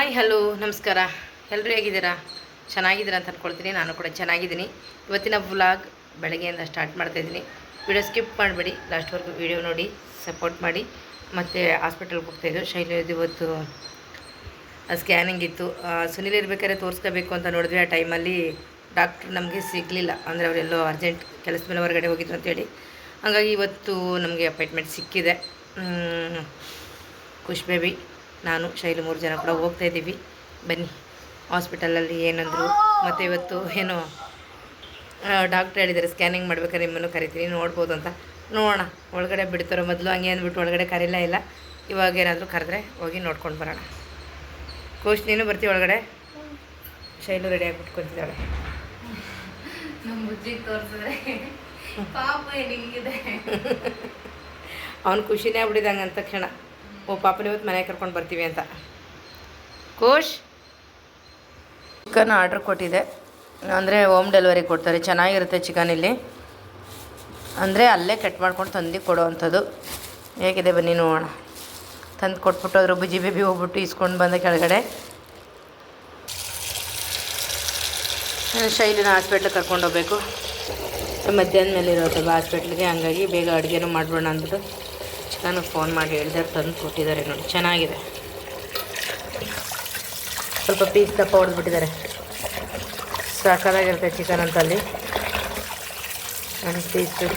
Hi hello ನಮಸ್ಕಾರ. ಎಲ್ಲರೂ ಹೇಗಿದ್ದೀರಾ? ಚೆನ್ನಾಗಿದ್ದೀರಾ ಅಂತ ಅಂದ್ಕೊಳ್ತೀನಿ. ನಾನು ಕೂಡ ಚೆನ್ನಾಗಿದ್ದೀನಿ. ಇವತ್ತಿನ ವ್ಲಾಗ್ ಬೆಳಗ್ಗೆಯಿಂದ ಸ್ಟಾರ್ಟ್ ಮಾಡ್ತಾಯಿದ್ದೀನಿ. ವಿಡಿಯೋ ಸ್ಕಿಪ್ ಮಾಡಬೇಡಿ, ಲಾಸ್ಟ್ವರೆಗೂ ವಿಡಿಯೋ ನೋಡಿ ಸಪೋರ್ಟ್ ಮಾಡಿ. ಮತ್ತು ಹಾಸ್ಪಿಟಲ್ಗೆ ಹೋಗ್ತಾಯಿದ್ದು ಶೈಲಿದು ಇವತ್ತು ಸ್ಕ್ಯಾನಿಂಗ್ ಇತ್ತು. ಸುನಿಲ್ ಇರ್ಬೇಕಾದ್ರೆ ತೋರಿಸ್ಕೋಬೇಕು ಅಂತ ನೋಡಿದ್ವಿ. ಆ ಟೈಮಲ್ಲಿ ಡಾಕ್ಟ್ರು ನಮಗೆ ಸಿಗಲಿಲ್ಲ. ಅಂದರೆ ಅವರೆಲ್ಲೋ ಅರ್ಜೆಂಟ್ ಕೆಲಸದ ಮೇಲೆ ಹೊರಗಡೆ ಹೋಗಿದ್ರು ಅಂತೇಳಿ. ಹಾಗಾಗಿ ಇವತ್ತು ನಮಗೆ ಅಪಾಯಿಂಟ್ಮೆಂಟ್ ಸಿಕ್ಕಿದೆ. ಖುಷ್ ಬೇಬಿ, ನಾನು ಶೈಲು 3 ಜನ ಕೂಡ ಹೋಗ್ತಾಯಿದ್ದೀವಿ. ಬನ್ನಿ ಹಾಸ್ಪಿಟಲಲ್ಲಿ ಏನಂದರು. ಮತ್ತು ಇವತ್ತು ಏನೋ ಡಾಕ್ಟ್ರ್ ಹೇಳಿದ್ದಾರೆ ಸ್ಕ್ಯಾನಿಂಗ್ ಮಾಡ್ಬೇಕಾದ್ರೆ ನಿಮ್ಮನ್ನು ಕರಿತೀನಿ, ನೋಡ್ಬೋದು ಅಂತ. ನೋಡೋಣ ಒಳಗಡೆ ಬಿಡ್ತಾರೋ. ಮೊದಲು ಹಂಗೆ ಅಂದ್ಬಿಟ್ಟು ಒಳಗಡೆ ಕರೀಲ ಇಲ್ಲ. ಇವಾಗ ಏನಾದರೂ ಕರೆದ್ರೆ ಹೋಗಿ ನೋಡ್ಕೊಂಡು ಬರೋಣ. ಕೋಚ್ ನೀನು ಬರ್ತೀವಿ ಒಳಗಡೆ? ಶೈಲು ರೆಡಿ ಆಗಿಬಿಟ್ಟು ಕೂತಿದ್ದಾಳೆ. ನಮ್ಮ ಬುಜ್ಜಿಗೆ ತೋರಿಸಿದ್ರೆ ಪಾಪ ಹೆಂಗಿದೆ. ಅವ್ನು ಖುಷಿನೇ ಆಗ್ಬಿಟ್ಟಿದ್ದಂಗೆ ಅಂದ ತಕ್ಷಣ, ಓ ಪಾಪನ ಇವತ್ತು ಮನೆಗೆ ಕರ್ಕೊಂಡು ಬರ್ತೀವಿ ಅಂತ. ಕೋಶ್ ಚಿಕನ್ ಆರ್ಡ್ರ್ ಕೊಟ್ಟಿದೆ. ಅಂದರೆ ಹೋಮ್ ಡೆಲಿವರಿ ಕೊಡ್ತಾರೆ. ಚೆನ್ನಾಗಿರುತ್ತೆ ಚಿಕನ್ ಇಲ್ಲಿ. ಅಂದರೆ ಅಲ್ಲೇ ಕಟ್ ಮಾಡ್ಕೊಂಡು ತಂದು ಕೊಡೋ ಅಂಥದ್ದು. ಹೇಗಿದೆ ಬನ್ನಿ ನೋಡೋಣ. ತಂದು ಕೊಟ್ಬಿಟ್ಟು ಅದ್ರ ಬುಜ್ಜಿ ಬೇಬಿ ಹೋಗ್ಬಿಟ್ಟು ಇಸ್ಕೊಂಡು ಬಂದ ಕೆಳಗಡೆ ಶೈಲಿನ ಹಾಸ್ಪಿಟ್ಲಿಗೆ ಕರ್ಕೊಂಡು ಹೋಗ್ಬೇಕು. ಮಧ್ಯಾಹ್ನ ಮೇಲೆ ಇರೋದಲ್ಲ ಹಾಸ್ಪಿಟ್ಲಿಗೆ. ಹಂಗಾಗಿ ಬೇಗ ಅಡುಗೆನೂ ಮಾಡ್ಬೋಣ ಅಂದ್ಬಿಟ್ಟು ಚಿಕನ್ ಫೋನ್ ಮಾಡಿ ಹೇಳಿದಾರೆ, ತಂದು ಕೊಟ್ಟಿದ್ದಾರೆ. ನೋಡಿ ಚೆನ್ನಾಗಿದೆ. ಸ್ವಲ್ಪ ಪೀಸ್ ದಪ್ಪ ಹೊಡೆದ್ಬಿಟ್ಟಿದ್ದಾರೆ. ಸಾಕಾಗಿರುತ್ತೆ ಚಿಕನ್ ಅಂತಲ್ಲಿ ಪೀಸು.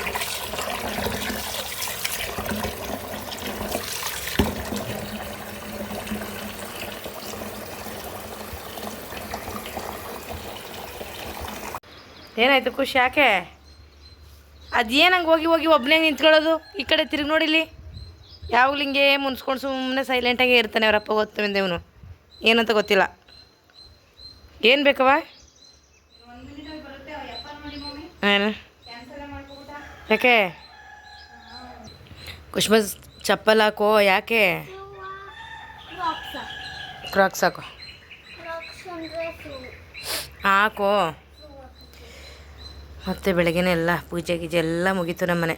ಏನಾಯಿತು ಖುಷಿ? ಯಾಕೆ ಅದೇನಂಗೆ ಹೋಗಿ ಹೋಗಿ ಒಬ್ಬನೇ ನಿಂತ್ಕೊಳ್ಳೋದು? ಈ ಕಡೆ ತಿರುಗಿ ನೋಡಿಲಿ. ಯಾವಾಗಲೂ ಹಿಂಗೆ ಮುನ್ಸ್ಕೊಂಡು ಸುಮ್ಮನೆ ಸೈಲೆಂಟಾಗೇ ಇರ್ತಾನೆ. ಅವರಪ್ಪ ಗೊತ್ತವಿಂದ ಇವನು ಏನಂತ ಗೊತ್ತಿಲ್ಲ. ಏನು ಬೇಕವ? ಏನು ಯಾಕೆ? ಕುಷ್ಮಸ್ ಚಪ್ಪಲ್ ಹಾಕೋ. ಯಾಕೆ? ಕ್ರಾಕ್ಸ್ ಹಾಕೋ. ಹಾಕೋ. ಮತ್ತು ಬೆಳಗ್ಗೆನೇ ಎಲ್ಲ ಪೂಜೆ ಗೀಜೆ ಎಲ್ಲ ಮುಗೀತು. ನಮ್ಮನೆ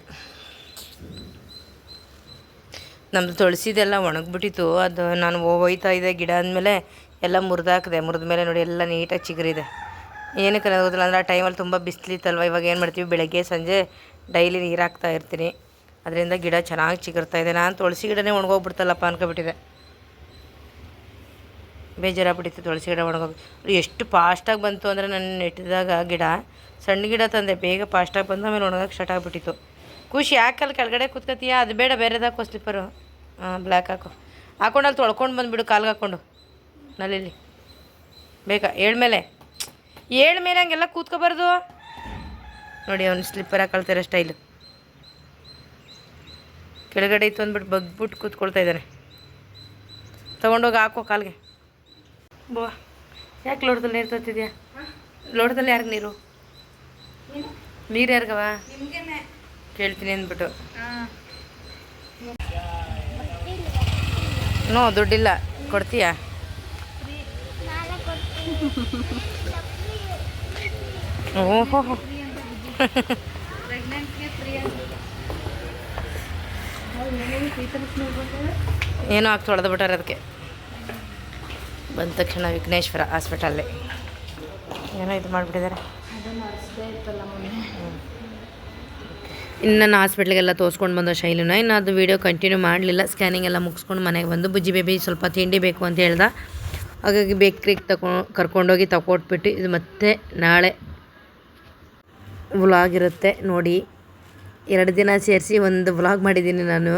ನಮ್ಮದು ತುಳಸಿದೆಲ್ಲ ಒಣಗಿಬಿಟ್ಟಿತ್ತು. ಅದು ನಾನು ಹೋಯ್ತಾ ಇದೆ ಗಿಡ ಅಂದಮೇಲೆ ಎಲ್ಲ ಮುರಿದಾಕಿದೆ. ಮುರಿದ ಮೇಲೆ ನೋಡಿ ಎಲ್ಲ ನೀಟಾಗಿ ಚಿಗುರಿದೆ. ಏನಕ್ಕೆ ಗೊತ್ತಿಲ್ಲ. ಅಂದರೆ ಆ ಟೈಮಲ್ಲಿ ತುಂಬ ಬಿಸಿಲಿತ್ತಲ್ವ. ಇವಾಗ ಏನು ಮಾಡ್ತೀವಿ, ಬೆಳಗ್ಗೆ ಸಂಜೆ ಡೈಲಿ ನೀರು ಹಾಕ್ತಾ ಇರ್ತೀನಿ. ಅದರಿಂದ ಗಿಡ ಚೆನ್ನಾಗಿ ಚಿಗುರ್ತಾ ಇದೆ. ನಾನು ತುಳಸಿ ಗಿಡನೇ ಒಣಗೋಗ್ಬಿಡ್ತಲ್ಲಪ್ಪ ಅನ್ಕೊಬಿಟ್ಟಿದೆ. ಬೇಜಾರಾಗ್ಬಿಟ್ಟಿತ್ತು ತುಳಸಿ ಗಿಡ ಒಣಗೋಗಿ. ಎಷ್ಟು ಫಾಸ್ಟಾಗಿ ಬಂತು ಅಂದರೆ ನಾನು ನೆಟ್ಟಿದಾಗ ಗಿಡ, ಸಣ್ಣ ಗಿಡ ತಂದೆ, ಬೇಗ ಫಾಸ್ಟಾಗಿ ಬಂದು ಆಮೇಲೆ ಒಣಗೋಕೆ ಸ್ಟಾರ್ಟ್ ಆಗಿಬಿಟ್ಟಿತ್ತು. ಖುಷಿ ಯಾಕಲ್ಲಿ ಕೆಳಗಡೆ ಕೂತ್ಕೊತೀಯ? ಅದು ಬೇಡ, ಬೇರೆದಾಕೋ ಸ್ಲಿಪ್ಪರು. ಬ್ಲ್ಯಾಕ್ ಹಾಕೋ. ಹಾಕೊಂಡು ಅಲ್ಲಿ ತೊಳ್ಕೊಂಡು ಬಂದುಬಿಡು ಕಾಲ್ಗೆ ಹಾಕ್ಕೊಂಡು ನಲ್ಲಿಲಿ. ಬೇಕಾ? ಏಳ್ಮೇಲೆ ಹಂಗೆಲ್ಲ ಕೂತ್ಕೋಬಾರ್ದು. ನೋಡಿ ಅವ್ನು ಸ್ಲಿಪ್ಪರ್ ಹಾಕೊಳ್ತಾರೆ ಸ್ಟೈಲು. ಕೆಳಗಡೆ ಇತ್ತು ಅಂದ್ಬಿಟ್ಟು ಬಗ್ಬಿಟ್ಟು ಕೂತ್ಕೊಳ್ತಾ ಇದ್ದಾನೆ. ತೊಗೊಂಡೋಗಿ ಹಾಕೋ ಕಾಲಿಗೆ. ಬಾ. ಯಾಕೆ ಲೋಟದಲ್ಲಿ ನೀರು ತರ್ತಿದ್ಯಾ? ಲೋಟದಲ್ಲಿ ಯಾರಿಗೆ ನೀರು? ನೀರು ಯಾರಿಗವ ಕೇಳ್ತೀನಿ ಅಂದ್ಬಿಟ್ಟು. ನೋ ದುಡ್ಡಿಲ್ಲ, ಕೊಡ್ತೀಯಾ? ಓಹೋ ಏನೋ ಆಗ್ತು ಹೊಡೆದ್ಬಿಟ್ಟಾರೆ. ಅದಕ್ಕೆ ಬಂದ ತಕ್ಷಣ ವಿಘ್ನೇಶ್ವರ ಹಾಸ್ಪಿಟಲ್ಲೇ ಏನೋ ಇದು ಮಾಡಿಬಿಟ್ಟಿದ್ದಾರೆ. ಇನ್ನು ನಾನು ಹಾಸ್ಪಿಟ್ಲಿಗೆಲ್ಲ ತೋರಿಸ್ಕೊಂಡು ಬಂದ ಶೈಲಿನ. ಇನ್ನು ಅದು ವೀಡಿಯೋ ಕಂಟಿನ್ಯೂ ಮಾಡಲಿಲ್ಲ. ಸ್ಕ್ಯಾನಿಂಗ್ ಎಲ್ಲ ಮುಗಿಸ್ಕೊಂಡು ಮನೆಗೆ ಬಂದು ಬುಜ್ಜಿ ಬೇಬಿ ಸ್ವಲ್ಪ ತಿಂಡಿ ಬೇಕು ಅಂತ ಹೇಳ್ದೆ. ಹಾಗಾಗಿ ಬೇಕ್ರಿಗೆ ಕರ್ಕೊಂಡೋಗಿ ತಗೊಟ್ಬಿಟ್ಟು ಇದು ಮತ್ತೆ ನಾಳೆ ವ್ಲಾಗ್ ಇರುತ್ತೆ ನೋಡಿ. 2 ದಿನ ಸೇರಿಸಿ ಒಂದು ವ್ಲಾಗ್ ಮಾಡಿದ್ದೀನಿ ನಾನು.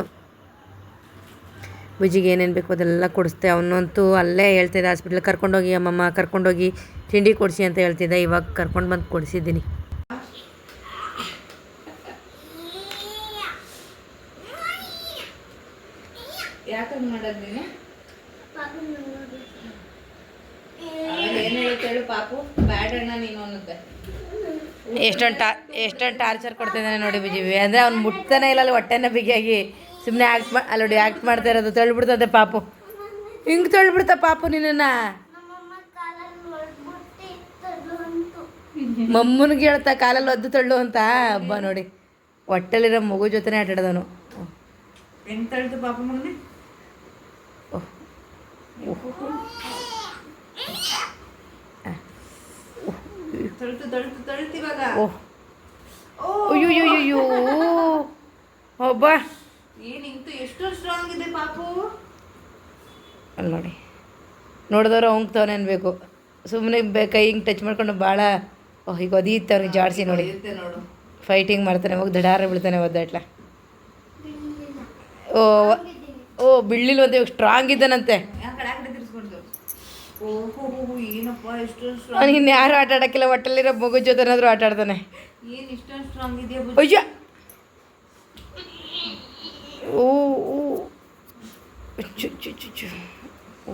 ಬುಜ್ಜಿಗೆ ಏನೇನು ಬೇಕು ಅದೆಲ್ಲ ಕೊಡಿಸ್ದೆ. ಅವನಂತೂ ಅಲ್ಲೇ ಹೇಳ್ತಿದ್ದೆ ಹಾಸ್ಪಿಟ್ಲಿಗೆ ಕರ್ಕೊಂಡೋಗಿ ಅಮ್ಮಮ್ಮ, ಕರ್ಕೊಂಡೋಗಿ ತಿಂಡಿ ಕೊಡಿಸಿ ಅಂತ ಹೇಳ್ತಿದ್ದೆ. ಇವಾಗ ಕರ್ಕೊಂಡು ಬಂದು ಕೊಡಿಸಿದ್ದೀನಿ. ಯಾಕಂದು ಮಾಡೋದು ನೀನು? ಏನು ಹೇಳ್ತೇಳು ಪಾಪು? ಬ್ಯಾಡಣ್ಣ ನೀನು ಅನ್ನುತ್ತೆ. ಎಷ್ಟೊಂದು ಟಾರ್ಚರ್ ಕೊಡ್ತಿದ್ದಾನೆ ನೋಡಿ ಬುಜ್ಜಿ. ಅಂದರೆ ಅವ್ನು ಮುಟ್ತಾನೆ ಇಲ್ಲ ಅಲ್ಲಿ ಹೊಟ್ಟೆನ ಬಿಗಿಯಾಗಿ. ಸುಮ್ಮನೆ ಅಲ್ಲಿ ನೋಡಿ ಆ್ಯಕ್ಟ್ ಮಾಡ್ತಾ ಇರೋದು. ತಳ್ಳಿಬಿಡ್ತದೆ ಪಾಪು. ಹಿಂಗೆ ತಳ್ಳಿಬಿಡ್ತಾ ಪಾಪು ನಿನ್ನನ್ನು. ಮಮ್ಮನಿಗೆ ಹೇಳ್ತಾ ಕಾಲಲ್ಲಿ ಒದ್ದು ತಳ್ಳು ಅಂತ. ಹಬ್ಬ ನೋಡಿ ಹೊಟ್ಟೆಲಿರೋ ಮಗು ಜೊತೆನೇ ಆಟಾಡೋದವನು. ಹೆಂಗೆ ತಳ್ದು ಪಾಪ ಮಗನೇ? ತಳ್ತು ಇವಾಗ. ಓಹ್ ಅಯ್ಯೋ ಒಬ್ಬ ಏನಿಂತು ಎಷ್ಟು ಸ್ಟ್ರಾಂಗ್ ಇದೆ ಪಾಪು. ಅಲ್ಲಿ ನೋಡಿ ನೋಡಿದವ್ರು ಅವ್ತವನೆ ಅನ್ಬೇಕು. ಸುಮ್ಮನೆ ಕೈ ಹಿಂಗೆ ಟಚ್ ಮಾಡ್ಕೊಂಡು ಭಾಳ ಈಗ ಒದೀತ ಅವ್ರಿಗೆ ಜಾಡಿಸಿ ನೋಡಿ. ನೋಡು ಫೈಟಿಂಗ್ ಮಾಡ್ತಾನೆ, ಹೋಗಿ ದಡಾರ ಬೀಳ್ತಾನೆ ಒದ್ದಾಟ್ಲ. ಓ ಓ ಬೀಳಿಲ್ವಂತೆ, ಇವಾಗ ಸ್ಟ್ರಾಂಗ್ ಇದ್ದಾನಂತೆ. ಆ ಕಡೆ ತಿರ್ಸ್ಕೊಂಡು. ಓಹೋ ಏನಪ್ಪ ಎಷ್ಟು ಸ್ಟ್ರಾಂಗ್. ಅವ್ನಿಗೆ ಇನ್ಯಾರು ಆಟ ಆಡೋಕ್ಕಿಲ್ಲ, ಒಟ್ಟಲ್ಲಿರೋ ಮಗು ಜೊತೆನಾದರೂ ಆಟ ಆಡ್ತಾನೆ. ಏನು ಇಷ್ಟೊಂದು ಸ್ಟ್ರಾಂಗ್ ಇದೆಯಾ ಅಯ್ಯ ಓ ಓ ಚು ಚು ಚು ಚು ಓ.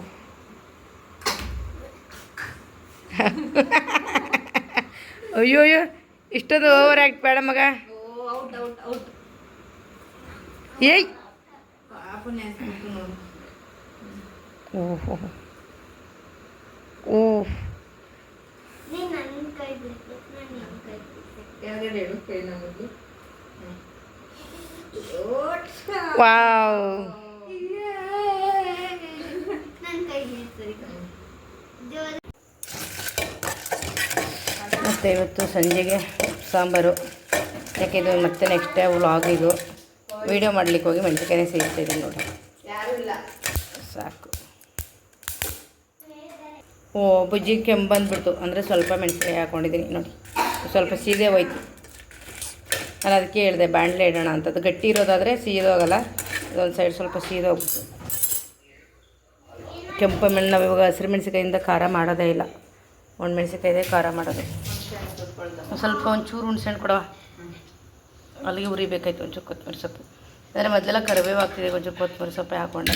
ಅಯ್ಯೋ ಅಯ್ಯೋ ಇಷ್ಟೊಂದು ಓವರ್ ಆ್ಯಕ್ಟ್ ಬೇಡ ಮಗ. Out out out. ಏಯ್ ಪಾಪು ನೆನ್ಸ್ಬಿಟ್ಟು ನೋಡು. ಓಹೋ ಓ ಯಾವ್ದು ಹೇಳು ಕೈ ನಮಗೆ. ವಾವ್. ಮತ್ತು ಇವತ್ತು ಸಂಜೆಗೆ ಸಾಂಬಾರು, ಯಾಕೆ ಇದು ಮತ್ತೆ ನೆಕ್ಸ್ಟ್ ಡೇ ವ್ಲಾಗ್. ಇದು ವೀಡಿಯೋ ಮಾಡ್ಲಿಕ್ಕೆ ಹೋಗಿ ಮೆಣಸಿನ್ಕಾಯಿ ಸೇರಿಸ್ತಾಯಿದ್ದೀನಿ ನೋಡಿ. ಯಾರು ಇಲ್ಲ ಸಾಕು. ಓ ಬುಜ್ಜಿ ಕೆಮ್ಮು ಬಂದುಬಿಡ್ತು ಅಂದರೆ ಸ್ವಲ್ಪ ಮೆಣಸಿನ್ಕಾಯಿ ಹಾಕ್ಕೊಂಡಿದ್ದೀನಿ ನೋಡಿ, ಸ್ವಲ್ಪ ಸೀದೆ ಹೋಯ್ತು. ನಾನು ಅದಕ್ಕೆ ಹೇಳಿದೆ ಬಾಣಲೆ ಇಡೋಣ ಅಂತ. ಅದು ಗಟ್ಟಿ ಇರೋದಾದರೆ ಸೀದೋಗಲ್ಲ, ಇದೊಂದು ಸೈಡ್ ಸ್ವಲ್ಪ ಸೀದೋಗ್ಬಿಟ್ಟು. ಕೆಂಪು ಮೆಣಸು ನಾವು ಇವಾಗ ಹಸಿರು ಮೆಣಸಿನ್ಕಾಯಿಂದ ಖಾರ ಮಾಡೋದೇ ಇಲ್ಲ, ಒಣ ಮೆಣಸಿನ್ಕಾಯಿದೆ ಖಾರ ಮಾಡೋದು. ಸ್ವಲ್ಪ ಒಂಚೂರು ಹುಣ್ಸೆಹಣ್ಣು ಕೊಡವ, ಅಲ್ಲಿಗೆ ಉರಿಬೇಕಾಯ್ತು. ಒಂಚೂರು ಕೊತ್ತಂಬರಿ ಸೊಪ್ಪು, ಅಂದರೆ ಮೊದಲೆಲ್ಲ ಕರಿಬೇವು ಹಾಕ್ತಿದ್ದೆ, ಒಂಚೂರು ಕೊತ್ತಂಬರಿ ಸೊಪ್ಪೆ ಹಾಕ್ಕೊಂಡೆ.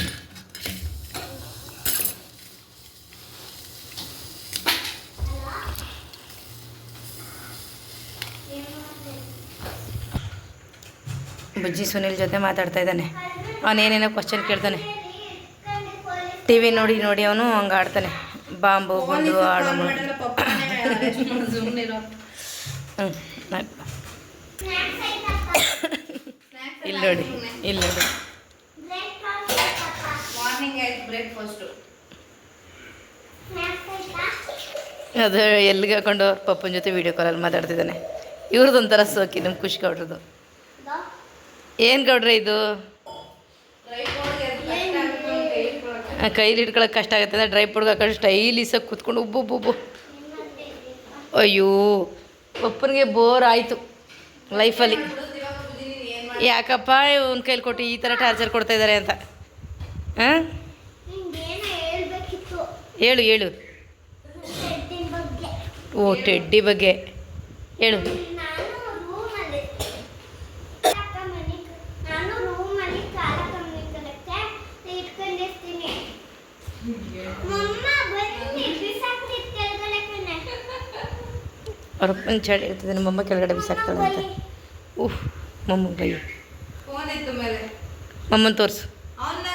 ಬುಜ್ಜಿ ಸುನಿಲ್ ಜೊತೆ ಮಾತಾಡ್ತಾ ಇದ್ದಾನೆ. ಅವನೇನೇನೋ ಕ್ವಶನ್ ಕೇಳ್ತಾನೆ. ಟಿ ವಿ ನೋಡಿ ನೋಡಿ ಅವನು ಹಂಗೆ ಆಡ್ತಾನೆ, ಬಾಂಬು ಗುಂಡು ಆಡು. ಇಲ್ಲಿ ನೋಡಿ ಇಲ್ಲಿ ನೋಡಿ. ಮಾರ್ನಿಂಗ್ ಆಯ್ತು ಬ್ರೇಕ್ಫಾಸ್ಟು. ಅದು ಎಲ್ಲಿಗೆ ಹಾಕೊಂಡು ಅವ್ರ ಪಪ್ಪನ ಜೊತೆ ವೀಡಿಯೋ ಕಾಲಲ್ಲಿ ಮಾತಾಡ್ತಿದ್ದಾನೆ. ಇವ್ರದ್ದೊಂಥರ ಸೋಕಿ ನಮ್ಮ ಖುಷಿ ಗೌಡ್ರದ್ದು. ಏನು ಗೌಡ್ರೆ ಇದು ಕೈಲಿ ಹಿಡ್ಕೊಳಕ್ಕೆ ಕಷ್ಟ ಆಗುತ್ತೆ, ಡ್ರೈ ಫ್ರೂಟ್ಗೆ ಹಾಕೊಂಡು ಸ್ಟೈಲಿಸಾಗಿ ಕೂತ್ಕೊಂಡು ಉಬ್ಬು. ಅಯ್ಯೋ ಪಪ್ಪನಿಗೆ ಬೋರ್ ಆಯಿತು ಲೈಫಲ್ಲಿ. ಯಾಕಪ್ಪ ಇವನ ಕೈಲಿ ಕೊಟ್ಟು ಈ ಥರ ಟಾರ್ಚರ್ ಕೊಡ್ತಾಯಿದ್ದಾರೆ ಅಂತ. ಹಾಂ ಹೇಳು ಹೇಳು. ಓ ಟೆಡ್ಡಿ ಬಗ್ಗೆ ಹೇಳು. ಅವ್ರ ಅಪ್ಪನ ಚಾಡಿ ಇರ್ತದೆ, ನಮ್ಮಮ್ಮ ಕೆಳಗಡೆ ಬಿಸಾಕ್ತಾಳೆ ಅಂತ. ಓಹ್ ಮಮ್ಮ ಬೈ ಫೋನ್ ಇತ್ತು ಮೇಲೆ ಮಮ್ಮನ ತೋರಿಸು. ಅವ್ನು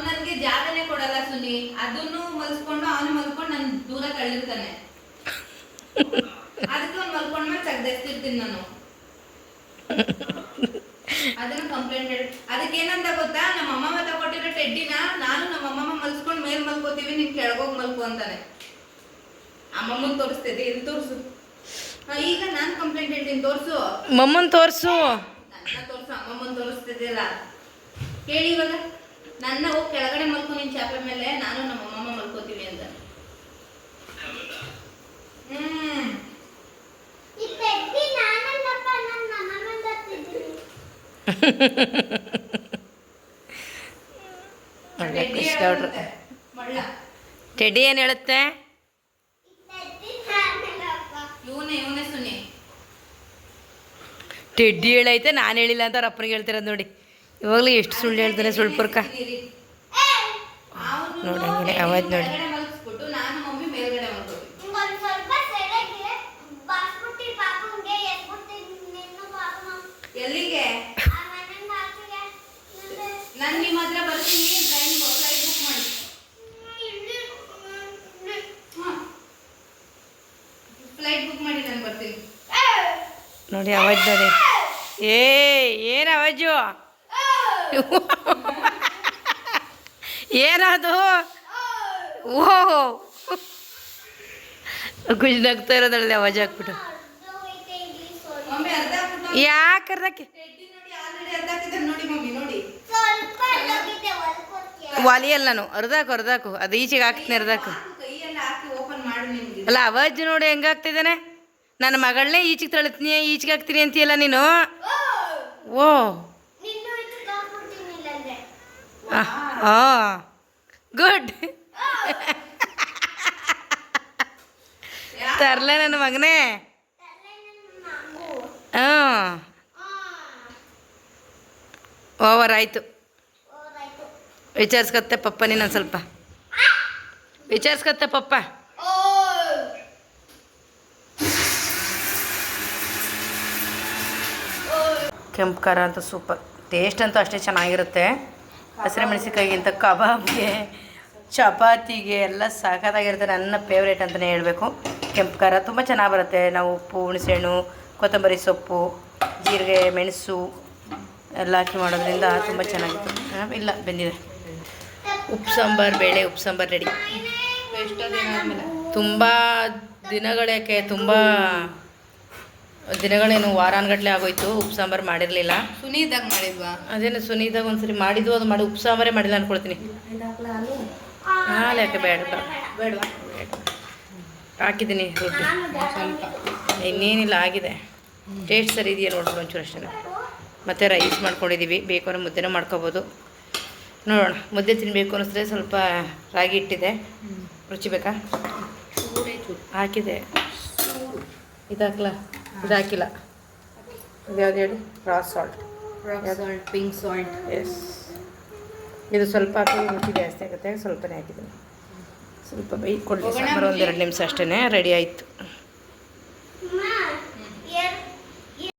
ನನಗೆ ಜಾಗನೇ ಕೊಡಲ್ಲ ಸುನಿ. ಅದನ್ನು ಮಲ್ಸ್ಕೊಂಡು ಅವನು ಮಲ್ಕೊಂಡು ನನ್ನ ದೂರ ತಳ್ಳಿರ್ತಾನೆ. ಅದಕ್ಕೆ ಅವ್ನು ಮಲ್ಕೊಂಡ್ಮೇಲೆ ತೆಗ್ದಿರ್ತೀನಿ ನಾನು. ಅದನ್ನು ಕಂಪ್ಲೇಂಟ್ ಹೇಳಿ. ಅದಕ್ಕೆ ಏನಂತ ಗೊತ್ತಾ, ನಮ್ಮ ಅಮ್ಮಮ್ಮ ತಗೊಟ್ಟಿರೋ ಟೆಡ್ಡಿನ ನಾನು ನಮ್ಮ ಅಮ್ಮಮ್ಮ ಮಲ್ಸ್ಕೊಂಡು ಮೇಲೆ ಮಲ್ಕೋತೀವಿ, ನೀನು ಕೆಳಗೋಗಿ ಮಲ್ಕೊ ಅಂತಾನೆ. ಅಮ್ಮಮ್ಮನ ತೋರಿಸ್ತಿದ್ದೆ, ಇಲ್ಲಿ ತೋರಿಸು. ಈಗ ನಾನು ಕಂಪ್ಲೇಂಟ್ ಹೇಳ್ತೀನಿ, ತೋರಿಸು. ಮಮ್ಮನ ತೋರಿಸು. ನನ್ನ ತೋರಿಸು, ಅಮ್ಮಮ್ಮನ ತೋರಿಸ್ತಿದ್ದಿಲ್ಲ. ಕೇಳಿ ಇವಾಗ, ನನ್ನ ಹೋಗಿ ಕೆಳಗಡೆ ಮಲ್ಕೊ ನಿನ್ ಚಾಪೆ ಮೇಲೆ, ನಾನು ನಮ್ಮ ಅಮ್ಮಮ್ಮ ಮಲ್ಕೋತೀವಿ ಅಂತ. ಟೆಡ್ಡಿ ಏನು ಹೇಳುತ್ತೆ? ಇವನೇ ಸುನಿ. ಟೆಡ್ಡಿ ಹೇಳೈತೆ, ನಾನು ಹೇಳಿಲ್ಲ ಅಂತ ಅವ್ರ ಅಪ್ಪನಿಗೆ ಹೇಳ್ತಿರೋದು ನೋಡಿ. ಇವಾಗಲೂ ಎಷ್ಟು ಸುಳ್ಳು ಹೇಳ್ತಾನೆ ಸುಳ್ಪುರ್ಕ ನೋಡಿ. ಹಂಗೆ ಅವಾಜ್ ನೋಡಿ. ಮಲ್ಸ್ಬಿಟ್ಟು ನಾನು ಮಮ್ಮಿ ಮೇಲ್ಗಡೆ ಮಲ್ಕೋತೀವಿ. ಎಲ್ಲಿಗೆ? ನಾನು ನಿಮ್ಮ ಹತ್ರ ಬರ್ತೀನಿ, ಫ್ಲೈಟ್ ಬುಕ್ ಮಾಡಿ. ಫ್ಲೈಟ್ ಬುಕ್ ಮಾಡಿ ನಾನು ಬರ್ತೀನಿ. ನೋಡಿ ಅವಾಜ್ ನೋಡಿ. ಏನು ಅವಾಜು? ಏನದು? ಓಹೋ ಖುಷಿ ನಗ್ತಾ ಇರೋದ್ರಲ್ಲಿ ಅವಾಜ್ ಹಾಕ್ಬಿಟ್ಟು. ಯಾಕೆ ಕರ್ದಕ್ಕೆ ಟೆಡ್ಡಿ ನೋಡಿ ಆಲ್ರೆಡಿ ಅರ್ಧಾಕಿದ್ದಾನೆ ನೋಡಿ ಮಮ್ಮಿ ನೋಡಿ. ಒಲಿಯಲ್ಲ ನಾನು ಅರ್ಧಾಕು ಅದು ಈಚೆಗೆ ಹಾಕ್ತೀನಿ ಅರ್ಧಾಕು. ಕೈಯೆಲ್ಲ ಹಾಕಿ ಓಪನ್ ಮಾಡು ನಿಮ್ಗೆ. ಅಲ್ಲ ಅವಜ್ಜು ನೋಡಿ ಹೆಂಗಾಗ್ತಿದ್ದಾನೆ. ನನ್ನ ಮಗಳನ್ನೇ ಈಚೆಗೆ ತಳ್ತೀನಿ ಈಚೆಗೆ ಹಾಕ್ತೀನಿ ಅಂತೀಯಲ್ಲ ನೀನು. ಓ ಗುಡ್. ತರ್ಲೆ ನನ್ನ ಮಗನೇ. ಹಾಂ ಓವರ್ ಆಯಿತು. ವಿಚಾರಿಸ್ಕತ್ತೆ ಪಪ್ಪ ನೀನು ಸ್ವಲ್ಪ ವಿಚಾರಿಸ್ಕತ್ತೆ ಪಪ್ಪ. ಕೆಂಪು ಖಾರ ಅಂತೂ ಸೂಪರ್. ಟೇಸ್ಟ್ ಅಂತೂ ಅಷ್ಟೇ ಚೆನ್ನಾಗಿರುತ್ತೆ. ಹಸಿರು ಮೆಣಸಿನ್ಕಾಯಿಗಿಂತ ಕಬಾಬ್ಗೆ ಚಪಾತಿಗೆ ಎಲ್ಲ ಸಾಕಾಗಿರುತ್ತೆ. ನನ್ನ ಫೇವ್ರೇಟ್ ಅಂತಲೇ ಹೇಳಬೇಕು. ಕೆಂಪು ಖಾರ ತುಂಬ ಚೆನ್ನಾಗಿ ಬರುತ್ತೆ. ನಾವು ಉಪ್ಪು ಹುಣಸೆಹಣ್ಣು ಕೊತ್ತಂಬರಿ ಸೊಪ್ಪು ಜೀರಿಗೆ ಮೆಣಸು ಎಲ್ಲ ಹಾಕಿ ಮಾಡೋದ್ರಿಂದ ತುಂಬ ಚೆನ್ನಾಗಿತ್ತು. ಇಲ್ಲ ಬೆಂದಿದೆ. ಉಪ್ಪು ಸಾಂಬಾರು ಬೇಳೆ ಉಪ್ಪು ಸಾಂಬಾರು ರೆಡಿ. ಎಷ್ಟೋ ದಿನ ಆದಮೇಲೆ ತುಂಬ ದಿನಗಳಕ್ಕೆ ತುಂಬ ದಿನಗಳೇನು ವಾರಾನ್ಗಟ್ಲೆ ಆಗೋಯ್ತು ಉಪ್ಪು ಸಾಂಬಾರು ಮಾಡಿರಲಿಲ್ಲ. ಸುನೀದಾಗ ಮಾಡಿದ್ವಾ? ಅದೇನು ಸುನೀದಾಗ ಒಂದ್ಸರಿ ಮಾಡಿದ್ವು, ಅದು ಮಾಡಿ ಉಪ್ಪು ಸಾಂಬಾರೇ ಮಾಡಿಲ್ಲ ಅಂದ್ಕೊಳ್ತೀನಿ. ಹಾಲು ಯಾಕೆ ಬೇಡವಾ? ಹಾಕಿದ್ದೀನಿ ರೊಟ್ಟಿ ಸ್ವಲ್ಪ. ಇನ್ನೇನಿಲ್ಲ ಆಗಿದೆ. ಟೇಸ್ಟ್ ಸರಿ ಇದೆಯಾ ನೋಡ್ರಿ ಒಂಚೂರು ಅಷ್ಟೇ. ಮತ್ತು ರೈಸ್ ಮಾಡ್ಕೊಂಡಿದ್ದೀವಿ. ಬೇಕು ಅಂದರೆ ಮುದ್ದೆನೂ ಮಾಡ್ಕೊಬೋದು. ನೋಡೋಣ. ಮುದ್ದೆ ತಿನ್ನಬೇಕು ಅನ್ನಿಸಿದ್ರೆ ಸ್ವಲ್ಪ ರಾಗಿ ಇಟ್ಟಿದೆ. ರುಚಿ ಬೇಕಾ? ಹಾಕಿದೆ. ಇದು ಹಾಕಲ್ಲ? ಇದು ಹಾಕಿಲ್ಲ. ಇದು ಯಾವ್ದು ಹೇಳಿ? Rock salt, pink salt. Yes. ಇದು ಸ್ವಲ್ಪ ಹಾಕಿ ರುಚಿ ಜಾಸ್ತಿ ಆಗುತ್ತೆ. ಸ್ವಲ್ಪನೇ ಹಾಕಿದ್ದೀನಿ. ಸ್ವಲ್ಪ ಬೇಯ್ಕೊಳ್ಳಿ ಸಾಂಬಾರು. 1-2 ನಿಮಿಷ ಅಷ್ಟೇ ರೆಡಿ ಆಯಿತು.